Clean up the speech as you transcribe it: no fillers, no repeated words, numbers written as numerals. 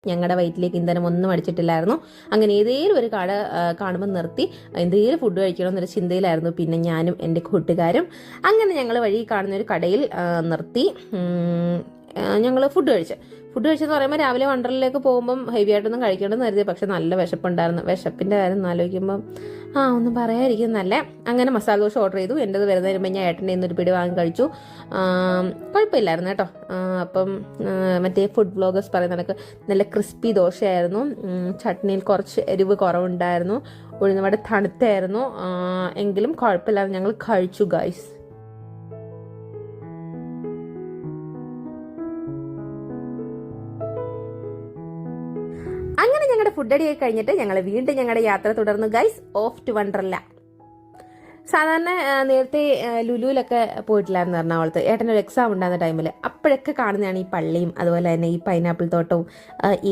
ഞങ്ങളുടെ വയറ്റിലേക്ക് ഇന്ധനം ഒന്നും അടിച്ചിട്ടില്ലായിരുന്നു. അങ്ങനെ ഏതെങ്കിലും ഒരു കട കാണുമ്പോൾ നിർത്തി എന്തെങ്കിലും ഫുഡ് കഴിക്കണം എന്നൊരു ചിന്തയിലായിരുന്നു പിന്നെ ഞാനും എൻ്റെ കൂട്ടുകാരും. അങ്ങനെ ഞങ്ങൾ വഴി കാണുന്ന ഒരു കടയിൽ നിർത്തി ഞങ്ങൾ ഫുഡ് കഴിച്ചെന്ന് പറയുമ്പോൾ രാവിലെ വണ്ടർലയിലേക്ക് പോകുമ്പം ഹെവി ആയിട്ടൊന്നും കഴിക്കേണ്ടെന്ന് കരുതി. പക്ഷെ നല്ല വിശപ്പുണ്ടായിരുന്നു. വിശപ്പിൻ്റെ കാര്യം ആലോചിക്കുമ്പം ഒന്നും പറയാതിരിക്കും നല്ല. അങ്ങനെ മസാല ദോശ ഓർഡർ ചെയ്തു. എൻ്റെത് വരുന്നതിന് മുമ്പ് ഞാൻ ഏട്ടൻ്റെ ഇന്നൊരു പിടി വാങ്ങി കഴിച്ചു. കുഴപ്പമില്ലായിരുന്നു കേട്ടോ. അപ്പം മറ്റേ ഫുഡ് വ്ളോഗേഴ്സ് പറയുന്ന കണക്ക് നല്ല ക്രിസ്പി ദോശയായിരുന്നു. ചട്നിയിൽ കുറച്ച് എരിവ് കുറവുണ്ടായിരുന്നു. ഉഴുന്നുവട തണുത്തായിരുന്നു. എങ്കിലും കുഴപ്പമില്ലാതെ ഞങ്ങൾ കഴിച്ചു ഗൈസ്. അങ്ങനെ ഞങ്ങളുടെ ഫുഡ് അടിയായി കഴിഞ്ഞിട്ട് ഞങ്ങൾ വീണ്ടും ഞങ്ങളുടെ യാത്ര തുടർന്നു ഗൈസ്. Of two Wonderla. സാധാരണ നേരത്തെ ലുലുവിലൊക്കെ പോയിട്ടില്ലായിരുന്നു എറണാകുളത്ത്. ഏട്ടനൊരു എക്സാം ഉണ്ടാകുന്ന ടൈമിൽ അപ്പോഴൊക്കെ കാണുന്നതാണ് ഈ പള്ളിയും അതുപോലെ തന്നെ ഈ പൈനാപ്പിൾ തോട്ടവും ഈ